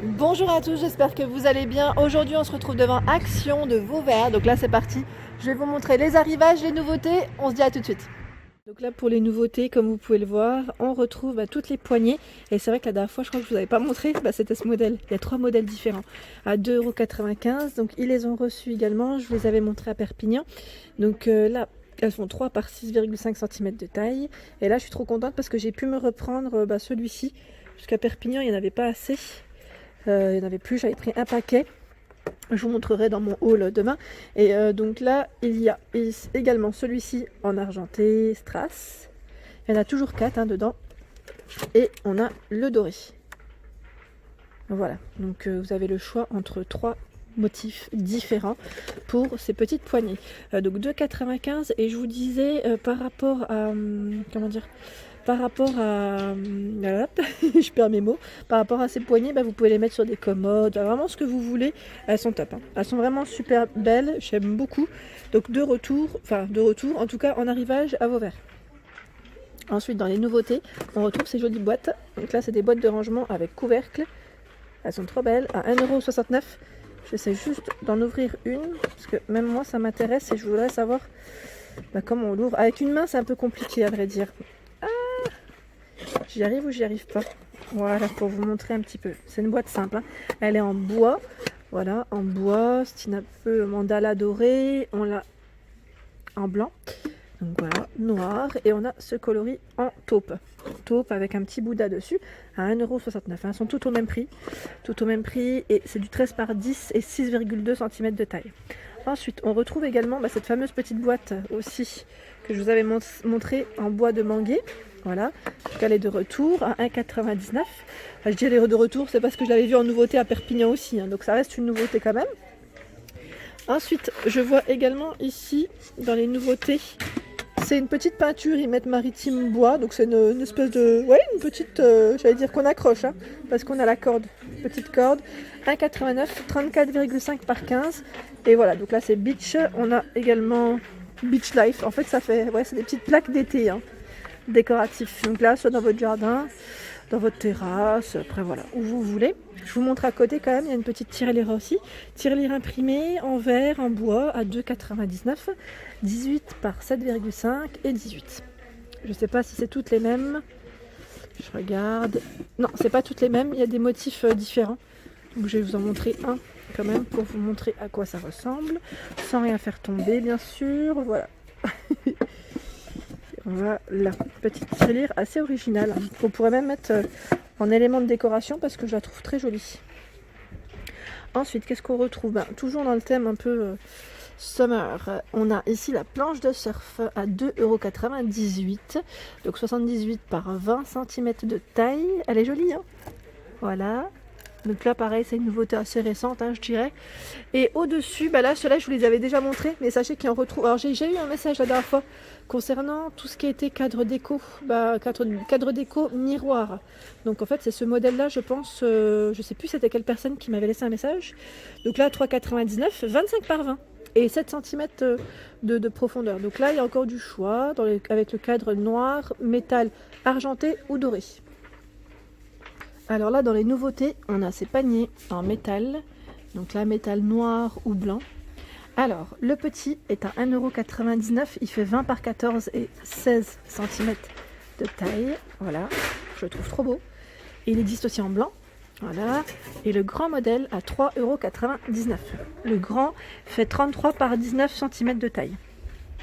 Bonjour à tous, j'espère que vous allez bien. Aujourd'hui on se retrouve devant Action de Vauvert. Donc là c'est parti, je vais vous montrer les arrivages, les nouveautés. On se dit à tout de suite. Donc là pour les nouveautés, comme vous pouvez le voir, on retrouve toutes les poignées. Et c'est vrai que la dernière fois je crois que je vous avais pas montré, c'était ce modèle. Il y a 3 modèles différents à 2,95 €. Donc ils les ont reçus également, je vous les avais montrés à Perpignan. Donc là elles font 3 par 6,5 cm de taille. Et là je suis trop contente parce que j'ai pu me reprendre celui-ci. Jusqu'à Perpignan il n'y en avait pas assez. Il n'y en avait plus, j'avais pris un paquet. Je vous montrerai dans mon haul demain. Et donc là, il y a également celui-ci en argenté strass. Il y en a toujours 4 dedans. Et on a le doré. Voilà, donc vous avez le choix entre 3 motifs différents pour ces petites poignées. Donc 2,95 €. Et je vous disais par rapport à... comment dire, par rapport à... je perds mes mots. Par rapport à ces poignées, vous pouvez les mettre sur des commodes. Vraiment ce que vous voulez. Elles sont top. Elles sont vraiment super belles. J'aime beaucoup. Donc de retour, en tout cas en arrivage à Vauvert. Ensuite, dans les nouveautés, on retrouve ces jolies boîtes. Donc là, c'est des boîtes de rangement avec couvercle. Elles sont trop belles. À 1,69 €. J'essaie juste d'en ouvrir une. Parce que même moi, ça m'intéresse. Et je voudrais savoir comment on l'ouvre. Avec une main, c'est un peu compliqué à vrai dire. J'y arrive ou j'y arrive pas? Voilà, pour vous montrer un petit peu. C'est une boîte simple. Elle est en bois. Voilà, en bois. C'est un peu mandala doré. On l'a en blanc. Donc voilà, noir. Et on a ce coloris en taupe. Taupe avec un petit Bouddha dessus à 1,69 €. Elles sont toutes au même prix. Tout au même prix. Et c'est du 13 par 10 et 6,2 cm de taille. Ensuite, on retrouve également cette fameuse petite boîte aussi que je vous avais montré en bois de manguier. Voilà, donc elle est de retour à 1,99 €. Je dis elle est de retour, c'est parce que je l'avais vue en nouveauté à Perpignan aussi, donc ça reste une nouveauté quand même. Ensuite, je vois également ici, dans les nouveautés, c'est une petite peinture, ils mettent maritime bois, donc c'est une espèce de... Ouais, une petite, j'allais dire qu'on accroche, parce qu'on a la corde, petite corde, 1,89 €, 34,5 par 15. Et voilà, donc là c'est beach, on a également beach life, en fait ça fait, c'est des petites plaques d'été, décoratifs. Donc là, soit dans votre jardin, dans votre terrasse, après voilà, où vous voulez. Je vous montre à côté quand même, il y a une petite tirelire aussi. Tirelire imprimée en verre, en bois, à 2,99 €, 18 par 7,5 et 18. Je sais pas si c'est toutes les mêmes. Je regarde. Non, c'est pas toutes les mêmes, il y a des motifs différents. Donc je vais vous en montrer un quand même pour vous montrer à quoi ça ressemble. Sans rien faire tomber, bien sûr. Voilà. Voilà, petite tirelire assez originale. On pourrait même mettre en élément de décoration parce que je la trouve très jolie. Ensuite, qu'est-ce qu'on retrouve? Toujours dans le thème un peu summer, on a ici la planche de surf à 2,98 €. Donc 78 par 20 cm de taille. Elle est jolie, Voilà. Donc là pareil, c'est une nouveauté assez récente, je dirais. Et au-dessus, là ceux-là je vous les avais déjà montrés, mais sachez qu'il en retrouve. Alors j'ai eu un message la dernière fois concernant tout ce qui était cadre déco, cadre déco miroir. Donc en fait c'est ce modèle-là, je pense, je sais plus c'était quelle personne qui m'avait laissé un message. Donc là 3,99 €, 25 par 20 et 7 cm de profondeur. Donc là il y a encore du choix avec le cadre noir, métal argenté ou doré. Alors là, dans les nouveautés, on a ces paniers en métal. Donc là, métal noir ou blanc. Alors, le petit est à 1,99 €. Il fait 20 par 14 et 16 cm de taille. Voilà, je le trouve trop beau. Et il existe aussi en blanc. Voilà. Et le grand modèle à 3,99 €. Le grand fait 33 par 19 cm de taille.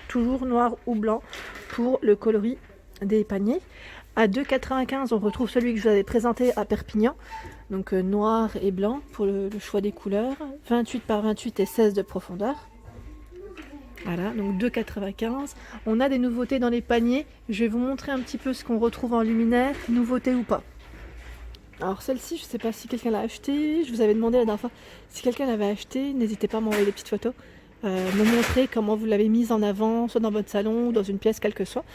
Toujours noir ou blanc pour le coloris des paniers. À 2,95 €, on retrouve celui que je vous avais présenté à Perpignan. Donc noir et blanc pour le choix des couleurs. 28 par 28 et 16 de profondeur. Voilà, donc 2,95 €. On a des nouveautés dans les paniers. Je vais vous montrer un petit peu ce qu'on retrouve en luminaire, nouveauté ou pas. Alors celle-ci, je ne sais pas si quelqu'un l'a acheté. Je vous avais demandé la dernière fois si quelqu'un l'avait acheté. N'hésitez pas à m'envoyer des petites photos. Me montrer comment vous l'avez mise en avant, soit dans votre salon ou dans une pièce quelle qu'elle soit,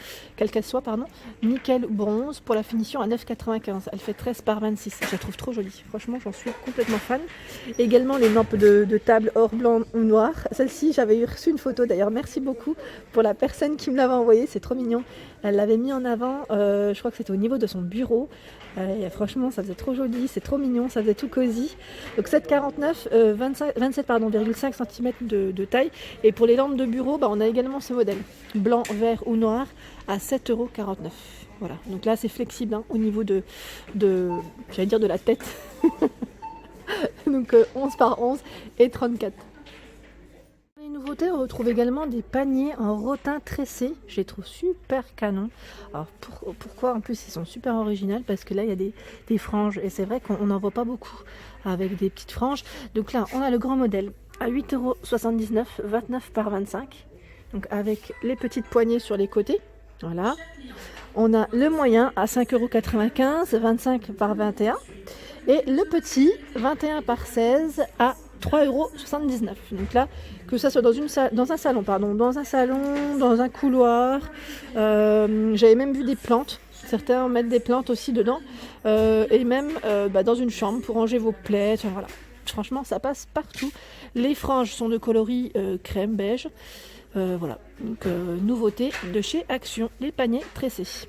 nickel bronze pour la finition à 9,95 €. Elle fait 13 par 26. Je la trouve trop jolie. Franchement, j'en suis complètement fan. Également les lampes de table or blanc ou noir. Celle-ci, j'avais reçu une photo d'ailleurs. Merci beaucoup pour la personne qui me l'avait envoyée. C'est trop mignon. Elle l'avait mis en avant, je crois que c'était au niveau de son bureau. Et franchement, ça faisait trop joli, c'est trop mignon, ça faisait tout cosy. Donc 7,49, 27,5 cm de taille. Et pour les lampes de bureau, on a également ce modèle, blanc, vert ou noir, à 7,49 €. Voilà, donc là c'est flexible au niveau j'allais dire de la tête. Donc 11 par 11 et 34. Les nouveautés, on retrouve également des paniers en rotin tressé. Je les trouve super canon. Alors pourquoi en plus ils sont super originaux? Parce que là il y a des franges et c'est vrai qu'on n'en voit pas beaucoup avec des petites franges. Donc là on a le grand modèle à 8,79 €, 29 par 25. Donc avec les petites poignées sur les côtés. Voilà. On a le moyen à 5,95 €, 25 par 21. Et le petit, 21 par 16 à 3,79 €. Donc là, que ça soit dans un salon, dans un couloir. J'avais même vu des plantes. Certains mettent des plantes aussi dedans. Et même dans une chambre pour ranger vos plaies. Voilà. Franchement, ça passe partout. Les franges sont de coloris crème beige. Voilà. Donc, nouveauté de chez Action, les paniers tressés.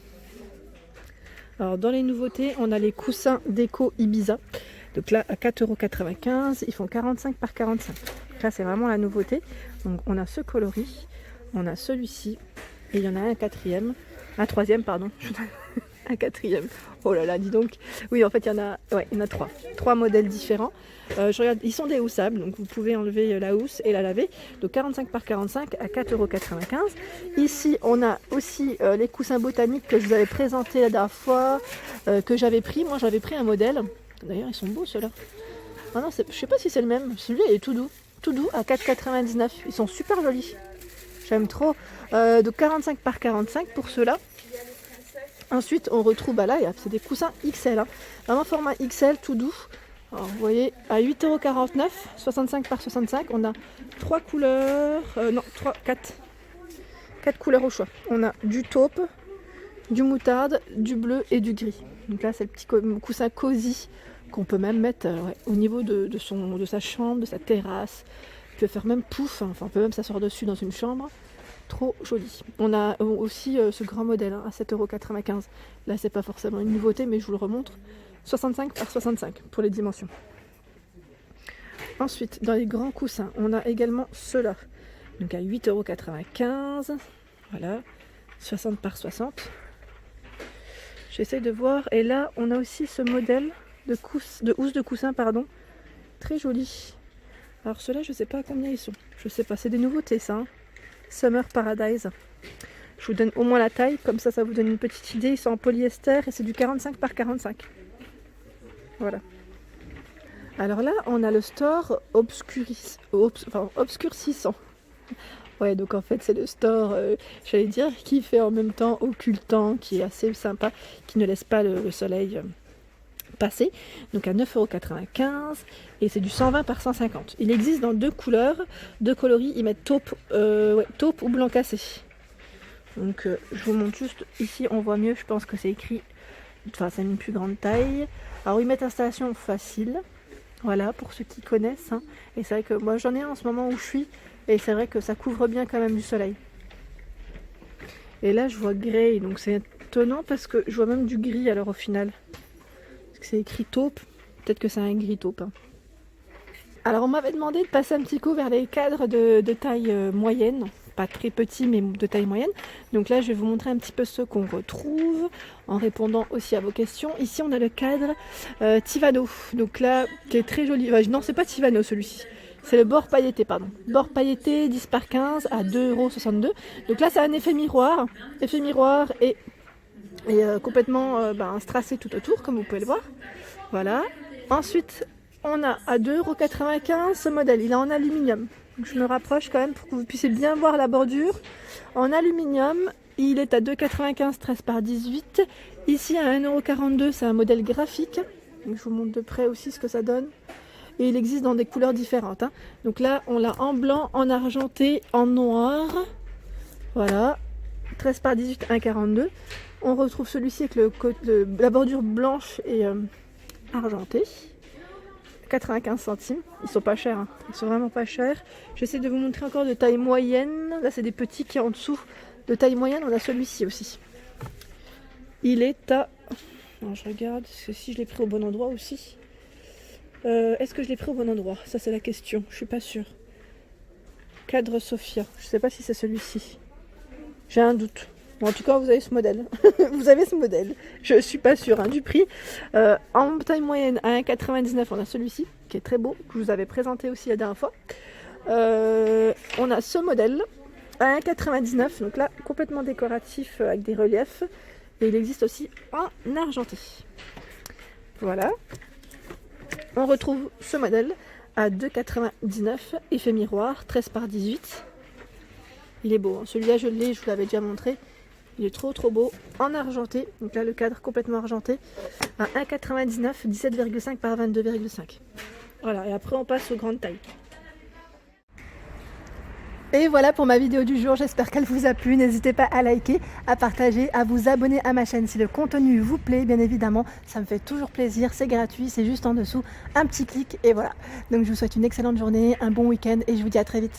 Alors dans les nouveautés, on a les coussins déco Ibiza. Donc là à 4,95 €, ils font 45 par 45. Donc là c'est vraiment la nouveauté. Donc on a ce coloris, on a celui-ci, et il y en a un troisième pardon. Un quatrième. Oh là là, dis donc. Oui, en fait, il y en a trois modèles différents. Je regarde, ils sont déhoussables, donc vous pouvez enlever la housse et la laver. Donc 45 par 45 à 4,95 €. Ici, on a aussi les coussins botaniques que je vous avais présentés la dernière fois, que j'avais pris. Moi, j'avais pris un modèle. D'ailleurs, ils sont beaux ceux-là. Ah non, je sais pas si c'est le même. Celui-là, il est tout doux à 4,99 €. Ils sont super jolis. J'aime trop. Donc 45 par 45 pour ceux-là. Ensuite, on retrouve, là, c'est des coussins XL, vraiment format XL, tout doux. Alors, vous voyez, à 8,49 €, 65 par 65, on a 3 couleurs, quatre couleurs au choix. On a du taupe, du moutarde, du bleu et du gris. Donc là, c'est le petit coussin cosy qu'on peut même mettre au niveau de sa chambre, de sa terrasse. Il peut faire même pouf, on peut même s'asseoir dessus dans une chambre. Trop joli. On a aussi ce grand modèle à 7,95 €. Là, c'est pas forcément une nouveauté, mais je vous le remontre. 65 par 65 pour les dimensions. Ensuite, dans les grands coussins, on a également ceux-là. Donc à 8,95 €. Voilà. 60 par 60. J'essaie de voir. Et là, on a aussi ce modèle de housse de coussin, très joli. Alors ceux-là, je sais pas à combien ils sont. Je sais pas, c'est des nouveautés ça. Summer Paradise. Je vous donne au moins la taille, comme ça vous donne une petite idée. Ils sont en polyester et c'est du 45 par 45. Voilà. Alors là, on a le store obscurcissant. Ouais, donc en fait, c'est le store, j'allais dire, qui fait en même temps occultant, qui est assez sympa, qui ne laisse pas le soleil passer. Donc à 9,95 € et c'est du 120 par 150. Il existe dans deux couleurs, deux coloris. Ils mettent taupe ou blanc cassé. Donc je vous montre juste ici, on voit mieux. Je pense que c'est écrit, c'est une plus grande taille. Alors ils mettent installation facile. Voilà, pour ceux qui connaissent. Et c'est vrai que moi j'en ai un en ce moment où je suis. Et c'est vrai que ça couvre bien quand même du soleil. Et là je vois grey, donc c'est étonnant parce que je vois même du gris alors au final. C'est écrit taupe, peut-être que c'est un gris taupe. Alors on m'avait demandé de passer un petit coup vers les cadres de taille moyenne, pas très petits mais de taille moyenne. Donc là je vais vous montrer un petit peu ceux qu'on retrouve en répondant aussi à vos questions. Ici on a le cadre Tivano, donc là qui est très joli. Non, c'est pas Tivano celui-ci. C'est le bord pailleté, Bord pailleté 10 par 15 à 2,62 €. Donc là c'est un effet miroir et complètement strassé tout autour, comme vous pouvez le voir. Voilà. Ensuite, on a à 2,95 € ce modèle. Il est en aluminium. Donc, je me rapproche quand même pour que vous puissiez bien voir la bordure. En aluminium, il est à 2,95 €, 13 par 18. Ici, à 1,42 €, c'est un modèle graphique. Donc, je vous montre de près aussi ce que ça donne. Et il existe dans des couleurs différentes. Donc là, on l'a en blanc, en argenté, en noir. Voilà. 13 par 18, 1,42 €. On retrouve celui-ci avec la bordure blanche et argentée. 95 centimes. Ils sont pas chers. Ils sont vraiment pas chers. J'essaie de vous montrer encore de taille moyenne. Là, c'est des petits qui est en dessous. De taille moyenne, on a celui-ci aussi. Il est à... Alors, je regarde si je l'ai pris au bon endroit aussi. Est-ce que je l'ai pris au bon endroit? Ça c'est la question, je suis pas sûre. Cadre Sophia, je sais pas si c'est celui-ci. J'ai un doute. Bon, en tout cas, vous avez ce modèle. Vous avez ce modèle. Je suis pas sûre du prix. En taille moyenne à 1,99, on a celui-ci qui est très beau, que je vous avais présenté aussi la dernière fois. On a ce modèle à 1,99, donc là complètement décoratif avec des reliefs. Et il existe aussi en argenté. Voilà. On retrouve ce modèle à 2,99, effet miroir, 13 par 18. Il est beau, hein. Celui-là je l'ai, je vous l'avais déjà montré. Il est trop beau, en argenté. Donc là le cadre complètement argenté à 1,99, 17,5 par 22,5. Voilà, et après on passe aux grandes tailles. Et voilà pour ma vidéo du jour, j'espère qu'elle vous a plu. N'hésitez pas à liker, à partager, à vous abonner à ma chaîne si le contenu vous plaît, bien évidemment. Ça me fait toujours plaisir, c'est gratuit, c'est juste en dessous, un petit clic et voilà. Donc je vous souhaite une excellente journée, un bon week-end et je vous dis à très vite.